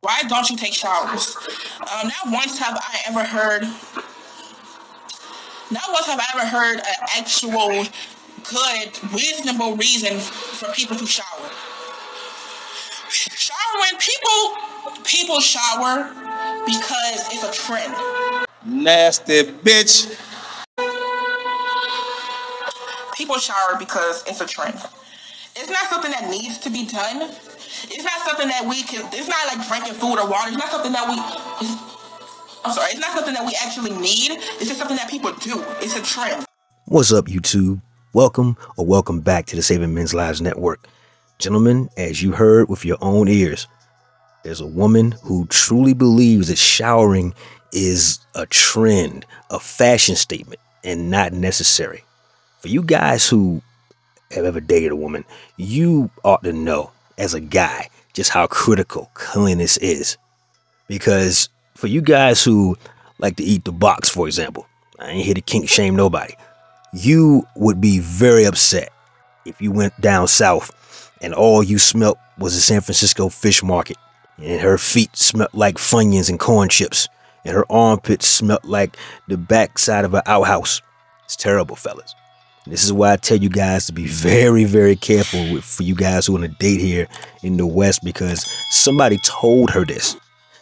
Why don't you take showers? Not once have I ever heard an actual good, reasonable reason for people to shower. People shower because it's a trend. Nasty bitch. People shower because it's a trend. It's not something that needs to be done. It's not something that it's not like drinking food or water. It's not something that it's not something that we actually need. It's just something that people do. It's a trend. What's up, YouTube? Welcome back to the Saving Men's Lives Network. Gentlemen, as you heard with your own ears, there's a woman who truly believes that showering is a trend, a fashion statement, and not necessary. For you guys who have ever dated a woman, you ought to know, as a guy, just how critical cleanliness is. Because for you guys who like to eat the box, for example, I ain't here to kink shame nobody, you would be very upset if you went down south and all you smelt was the San Francisco fish market, and her feet smelt like Funyuns and corn chips, and her armpits smelt like the backside of an outhouse. It's terrible, fellas. This is why I tell you guys to be very, very careful for you guys who want to date here in the West, because somebody told her this.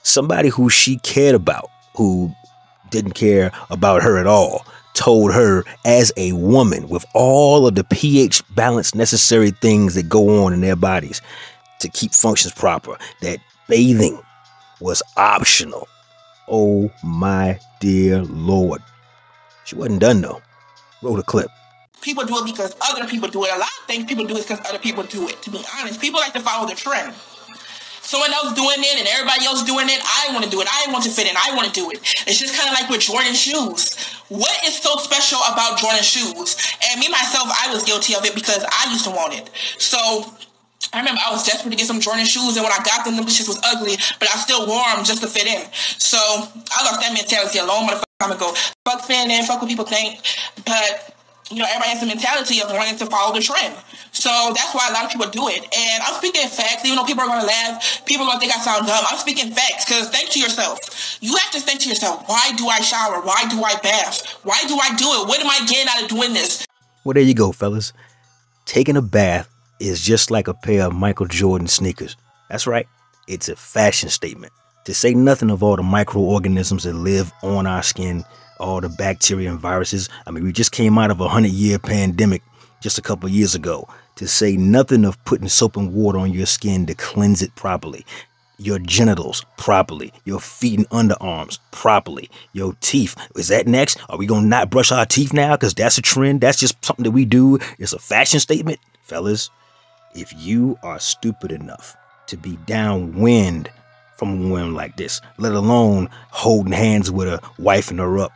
Somebody who she cared about, who didn't care about her at all, told her as a woman with all of the pH balance necessary things that go on in their bodies to keep functions proper, that bathing was optional. Oh my dear Lord. She wasn't done though. Roll the clip. People do it because other people do it. A lot of things people do it because other people do it. To be honest, people like to follow the trend. Someone else doing it and everybody else doing it, I want to do it. I want to fit in. I want to do it. It's just kind of like with Jordan shoes. What is so special about Jordan shoes? And me, myself, I was guilty of it because I used to want it. So I remember I was desperate to get some Jordan shoes, and when I got them bitches was ugly, but I still wore them just to fit in. So I lost that mentality a long motherfucking time ago. Fuck fitting in, fuck what people think. But you know, everybody has the mentality of wanting to follow the trend. So that's why a lot of people do it. And I'm speaking facts, even though people are going to laugh, people are going to think I sound dumb. I'm speaking facts, because think to yourself. You have to think to yourself, why do I shower? Why do I bath? Why do I do it? What am I getting out of doing this? Well, there you go, fellas. Taking a bath is just like a pair of Michael Jordan sneakers. That's right. It's a fashion statement. To say nothing of all the microorganisms that live on our skin, all the bacteria and viruses. I mean, we just came out of a 100-year pandemic just a couple years ago. To say nothing of putting soap and water on your skin to cleanse it properly, your genitals properly, your feet and underarms properly, your teeth. Is that next? Are we going to not brush our teeth now because that's a trend? That's just something that we do. It's a fashion statement. Fellas, if you are stupid enough to be downwind from a woman like this, let alone holding hands with a wife and her up,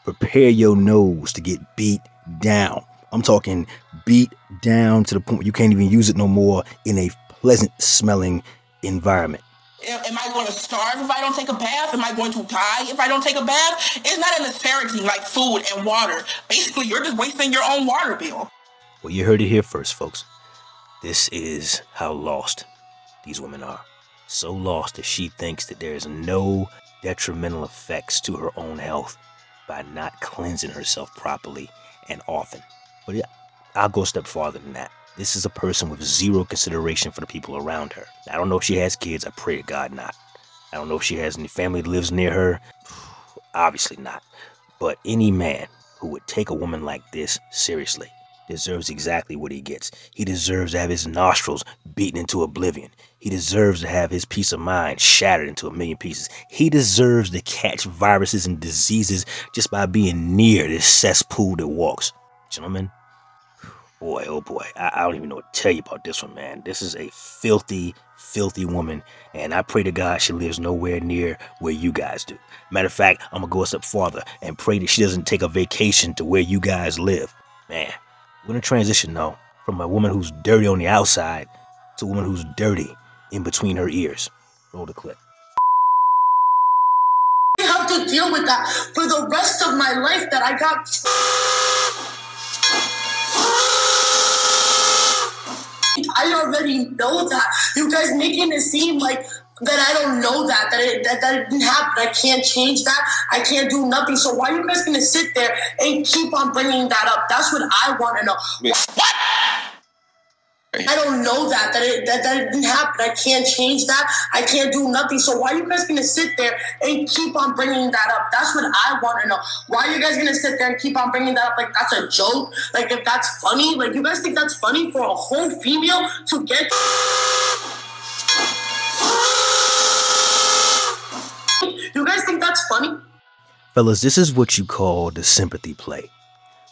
prepare your nose to get beat down. I'm talking beat down to the point where you can't even use it no more in a pleasant smelling environment. Am I going to starve if I don't take a bath? Am I going to die if I don't take a bath? It's not a necessity like food and water. Basically, you're just wasting your own water bill. Well, you heard it here first, folks. This is how lost these women are. So lost that she thinks that there is no detrimental effects to her own health by not cleansing herself properly and often. But yeah, I'll go a step farther than that. This is a person with zero consideration for the people around her. I don't know if she has kids. I pray to God not. I don't know if she has any family that lives near her. Obviously not. But any man who would take a woman like this seriously deserves exactly what he gets. He deserves to have his nostrils beaten into oblivion. He deserves to have his peace of mind shattered into a million pieces. He deserves to catch viruses and diseases just by being near this cesspool that walks. Gentlemen, boy, oh boy, I don't even know what to tell you about this one, man. This is a filthy, filthy woman, and I pray to God she lives nowhere near where you guys do. Matter of fact, I'm going to go a step farther and pray that she doesn't take a vacation to where you guys live. Man, we're going to transition, though, from a woman who's dirty on the outside to a woman who's dirty in between her ears. Roll the clip. I have to deal with that for the rest of my life, that I got... I already know that. You guys making it seem like that I don't know that it didn't happen. I can't change that. I can't do nothing. So why are you guys gonna sit there and keep on bringing that up? That's what I want to know. What? I don't know that it didn't happen. I can't change that. I can't do nothing. So why are you guys gonna sit there and keep on bringing that up? That's what I want to know. Why are you guys gonna sit there and keep on bringing that up like that's a joke? Like if that's funny, like you guys think that's funny for a whole female to get? You guys think that's funny? Fellas, this is what you call the sympathy play.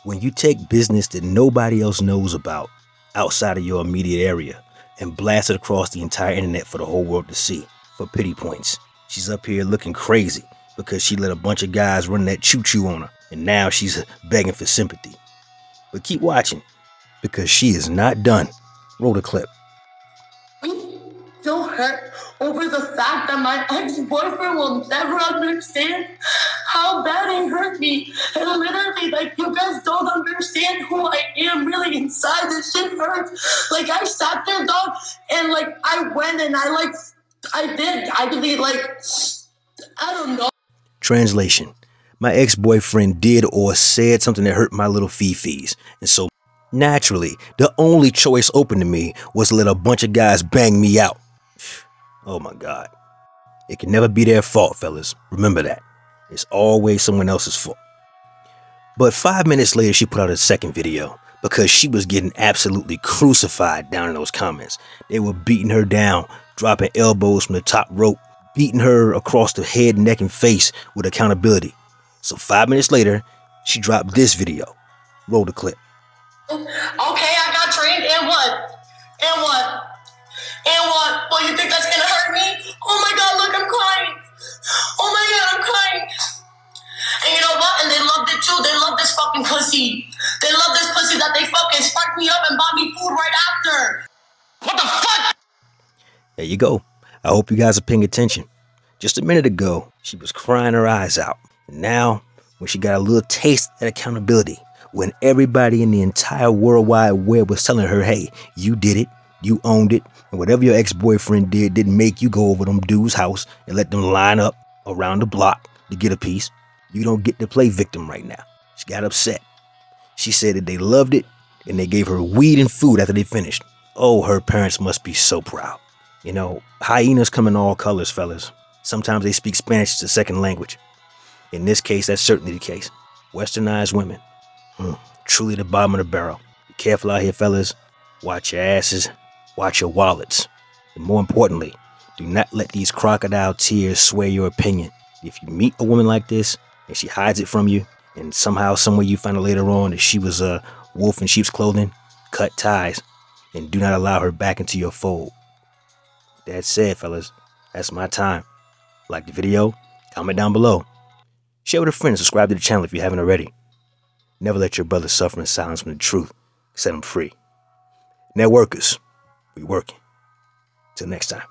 When you take business that nobody else knows about outside of your immediate area and blast it across the entire internet for the whole world to see for pity points. She's up here looking crazy because she let a bunch of guys run that choo-choo on her, and now she's begging for sympathy. But keep watching because she is not done. Roll the clip. So hurt over the fact that my ex-boyfriend will never understand how bad it hurt me. And literally, like, you guys don't understand who I am really inside. This shit hurts. Like, I sat there, dog, and, like, I went and I really, like, I don't know. Translation. My ex-boyfriend did or said something that hurt my little fifis. And so, naturally, the only choice open to me was to let a bunch of guys bang me out. Oh my God. It can never be their fault, fellas. Remember that. It's always someone else's fault. But 5 minutes later, she put out a second video because she was getting absolutely crucified down in those comments. They were beating her down, dropping elbows from the top rope, beating her across the head, neck, and face with accountability. So 5 minutes later, she dropped this video. Roll the clip. Okay, I got trained, and what? And what? And what? Well, you think that's gonna hurt me? Oh my God, look, I'm crying. Oh my God, I'm crying. And you know what? And they loved it too. They love this fucking pussy. They love this pussy that they fucking sparked me up and bought me food right after. What the fuck? There you go. I hope you guys are paying attention. Just a minute ago, she was crying her eyes out. And now, when she got a little taste of accountability, when everybody in the entire World Wide Web was telling her, hey, you did it, you owned it, and whatever your ex-boyfriend did didn't make you go over them dudes' house and let them line up around the block to get a piece. You don't get to play victim right now. She got upset. She said that they loved it and they gave her weed and food after they finished. Oh, her parents must be so proud. You know, hyenas come in all colors, fellas. Sometimes they speak Spanish as a second language. In this case, that's certainly the case. Westernized women. Truly the bottom of the barrel. Be careful out here, fellas. Watch your asses. Watch your wallets. And more importantly, do not let these crocodile tears sway your opinion. If you meet a woman like this and she hides it from you, and somehow, somewhere you find out later on that she was a wolf in sheep's clothing, cut ties and do not allow her back into your fold. That said, fellas, that's my time. Like the video, comment down below. Share with a friend and subscribe to the channel if you haven't already. Never let your brother suffer in silence from the truth. Set them free. Networkers, we working. Till next time.